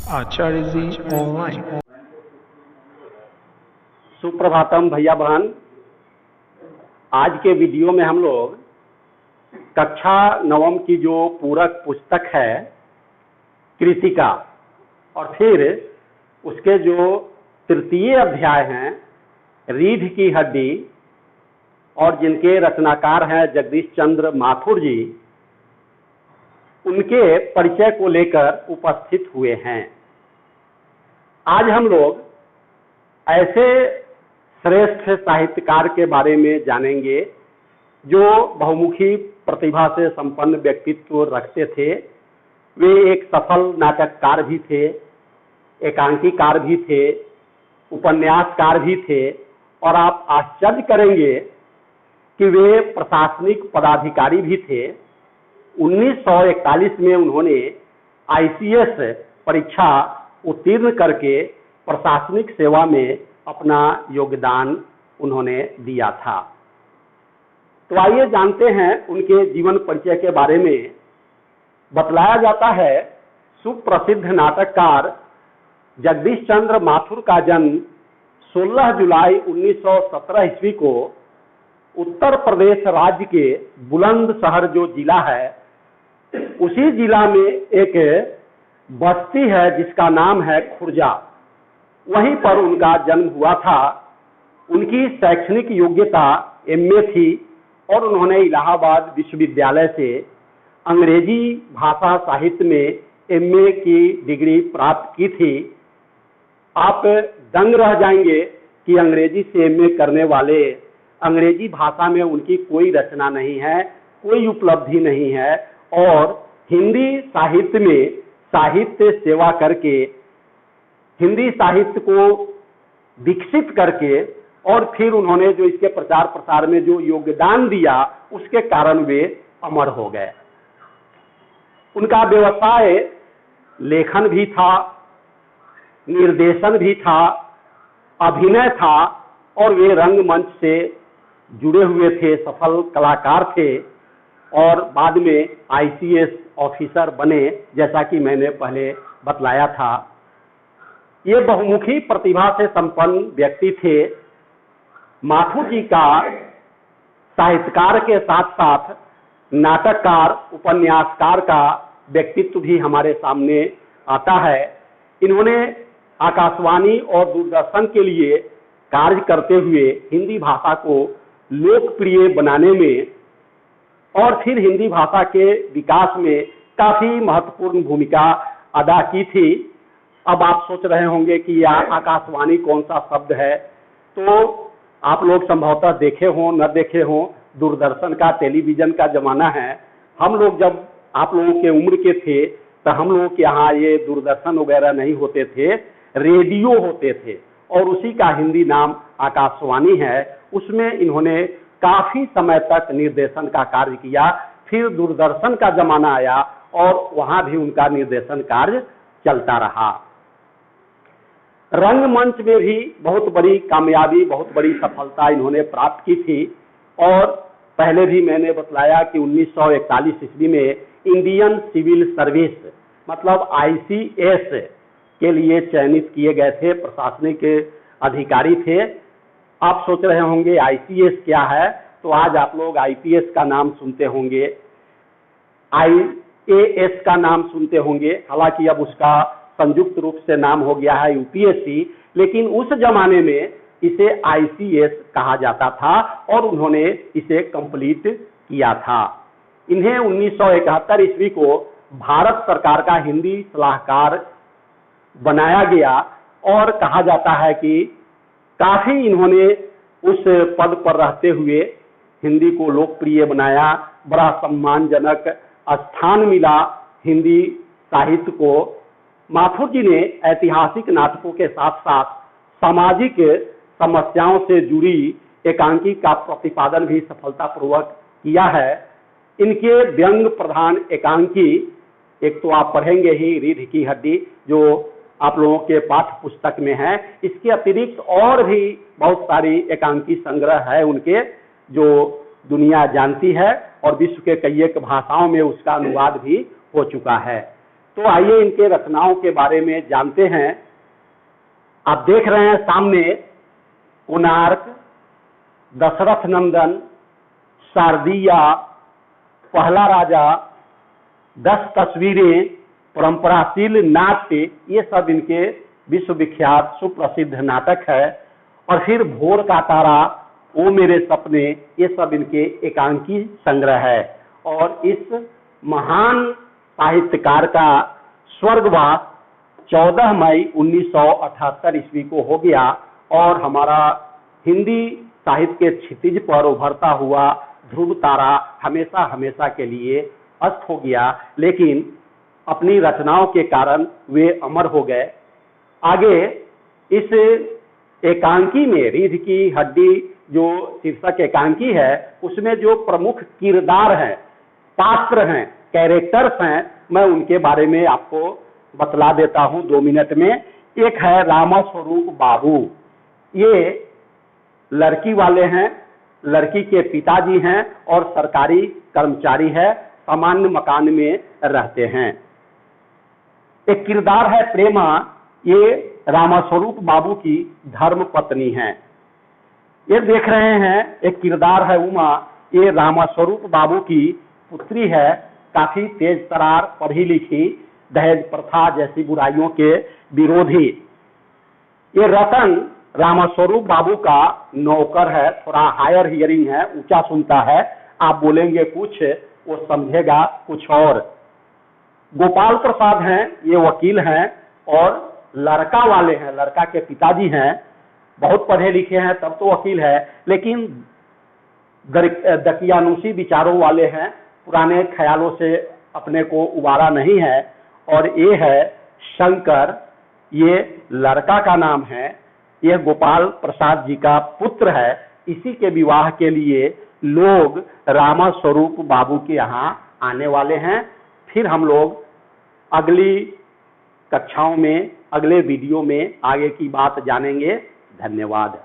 आचार्य जी online. Suprabhatam भैया बहन। आज के वीडियो में हम लोग कक्षा नवम की जो पूरक पुस्तक है कृतिका और फिर उसके जो तृतीय अध्याय हैं रीढ़ की हड्डी और जिनके रचनाकार हैं जगदीश चंद्र माथुर जी, उनके परिचय को लेकर उपस्थित हुए हैं। आज हम लोग ऐसे श्रेष्ठ साहित्यकार के बारे में जानेंगे जो बहुमुखी प्रतिभा से संपन्न व्यक्तित्व रखते थे। वे एक सफल नाटककार भी थे, एकांकीकार भी थे, उपन्यासकार भी थे और आप आश्चर्य करेंगे कि वे प्रशासनिक पदाधिकारी भी थे। 1941 में उन्होंने आईसीएस परीक्षा उत्तीर्ण करके प्रशासनिक सेवा में अपना योगदान उन्होंने दिया था। तो आइए जानते हैं उनके जीवन परिचय के बारे में। बतलाया जाता है सुप्रसिद्ध नाटककार जगदीश चंद्र माथुर का जन्म 16 जुलाई 1917 ईस्वी को उत्तर प्रदेश राज्य के बुलंदशहर जो जिला है उसी जिला में एक बस्ती है जिसका नाम है खुर्जा, वहीं पर उनका जन्म हुआ था। उनकी शैक्षणिक योग्यता एमए थी और उन्होंने इलाहाबाद विश्वविद्यालय से अंग्रेजी भाषा साहित्य में एमए की डिग्री प्राप्त की थी। आप दंग रह जाएंगे कि अंग्रेजी से एमए करने वाले, अंग्रेजी भाषा में उनकी कोई रचना नहीं है, कोई उपलब्धि नहीं है और हिंदी साहित्य में साहित्य सेवा करके, हिंदी साहित्य को विकसित करके और फिर उन्होंने जो इसके प्रचार प्रसार में जो योगदान दिया उसके कारण वे अमर हो गए। उनका व्यवसाय लेखन भी था, निर्देशन भी था, अभिनय था और वे रंगमंच से जुड़े हुए थे, सफल कलाकार थे और बाद में आईसीएस ऑफिसर बने, जैसा कि मैंने पहले बतलाया था। ये बहुमुखी प्रतिभा से संपन्न व्यक्ति थे। माथुर जी का साहित्यकार के साथ साथ नाटककार, उपन्यासकार का व्यक्तित्व भी हमारे सामने आता है। इन्होंने आकाशवाणी और दूरदर्शन के लिए कार्य करते हुए हिंदी भाषा को लोकप्रिय बनाने में और फिर हिंदी भाषा के विकास में काफी महत्वपूर्ण भूमिका अदा की थी। अब आप सोच रहे होंगे कि यह आकाशवाणी कौन सा शब्द है, तो आप लोग संभवतः देखे हों न देखे हों, दूरदर्शन का, टेलीविजन का जमाना है। हम लोग जब आप लोगों के उम्र के थे तो हम लोगों के यहाँ ये दूरदर्शन वगैरह नहीं होते थे, रेडियो होते थे और उसी का हिंदी नाम आकाशवाणी है। उसमें इन्होंने काफी समय तक निर्देशन का कार्य किया। फिर दूरदर्शन का जमाना आया और वहां भी उनका निर्देशन कार्य चलता रहा। रंगमंच में भी बहुत बड़ी कामयाबी, बहुत बड़ी सफलता इन्होंने प्राप्त की थी और पहले भी मैंने बतलाया कि 1941 ईस्वी में इंडियन सिविल सर्विस मतलब आईसीएस के लिए चयनित किए गए थे, प्रशासनिक अधिकारी थे। आप सोच रहे होंगे आईसीएस क्या है, तो आज आप लोग आईपीएस का नाम सुनते होंगे, आईएएस का नाम सुनते होंगे। हालांकि अब उसका संयुक्त रूप से नाम हो गया है यूपीएससी, लेकिन उस जमाने में इसे आईसीएस कहा जाता था और उन्होंने इसे कंप्लीट किया था। इन्हें 1971 ईस्वी को भारत सरकार का हिंदी सलाहकार बनाया गया और कहा जाता है कि काफी इन्होंने उस पद पर रहते हुए हिंदी को लोकप्रिय बनाया। बड़ा सम्मानजनक स्थान मिला हिंदी साहित्य को। माथुर जी ने ऐतिहासिक नाटकों के साथ साथ सामाजिक समस्याओं से जुड़ी एकांकी का प्रतिपादन भी सफलतापूर्वक किया है। इनके व्यंग प्रधान एकांकी एक तो आप पढ़ेंगे ही, रीढ़ की हड्डी, जो आप लोगों के पाठ्य पुस्तक में है। इसके अतिरिक्त और भी बहुत सारी एकांकी संग्रह है उनके जो दुनिया जानती है और विश्व के कई एक भाषाओं में उसका अनुवाद भी हो चुका है। तो आइए इनके रचनाओं के बारे में जानते हैं। आप देख रहे हैं सामने कोणार्क, दशरथ नंदन, शारदीया, पहला राजा, 10 तस्वीरें, परंपराशील नाट्य, ये सब इनके विश्वविख्यात सुप्रसिद्ध नाटक है। और फिर भोर का तारा, ओ मेरे सपने, ये सब इनके एकांकी संग्रह है। और इस महान साहित्यकार का स्वर्गवास 14 मई 1978 ईस्वी को हो गया और हमारा हिंदी साहित्य के क्षितिज पर उभरता हुआ ध्रुव तारा हमेशा हमेशा के लिए अस्त हो गया, लेकिन अपनी रचनाओं के कारण वे अमर हो गए। आगे इस एकांकी में रीढ़ की हड्डी जो शीर्षक एकांकी है, उसमें जो प्रमुख किरदार हैं, पात्र हैं, कैरेक्टर्स हैं, मैं उनके बारे में आपको बतला देता हूं 2 मिनट में। एक है रामस्वरूप बाबू। ये लड़की वाले हैं, लड़की के पिताजी हैं और सरकारी कर्मचारी है, सामान्य मकान में रहते हैं। एक किरदार है प्रेमा, ये रामस्वरूप बाबू की धर्म पत्नी है। ये देख रहे हैं एक किरदार है उमा, ये रामस्वरूप बाबू की पुत्री है, काफी तेज तरार, पढ़ी लिखी, दहेज प्रथा जैसी बुराइयों के विरोधी। ये रतन रामस्वरूप बाबू का नौकर है, थोड़ा हायर हियरिंग है, ऊंचा सुनता है, आप बोलेंगे कुछ वो समझेगा कुछ और। गोपाल प्रसाद हैं, ये वकील हैं और लड़का वाले हैं, लड़का के पिताजी हैं, बहुत पढ़े लिखे हैं, तब तो वकील है, लेकिन दकियानुसी विचारों वाले हैं, पुराने ख्यालों से अपने को उबारा नहीं है। और ये है शंकर, ये लड़का का नाम है, यह गोपाल प्रसाद जी का पुत्र है। इसी के विवाह के लिए लोग रामस्वरूप बाबू के यहाँ आने वाले हैं। फिर हम लोग अगली कक्षाओं में, अगले वीडियो में आगे की बात जानेंगे। धन्यवाद।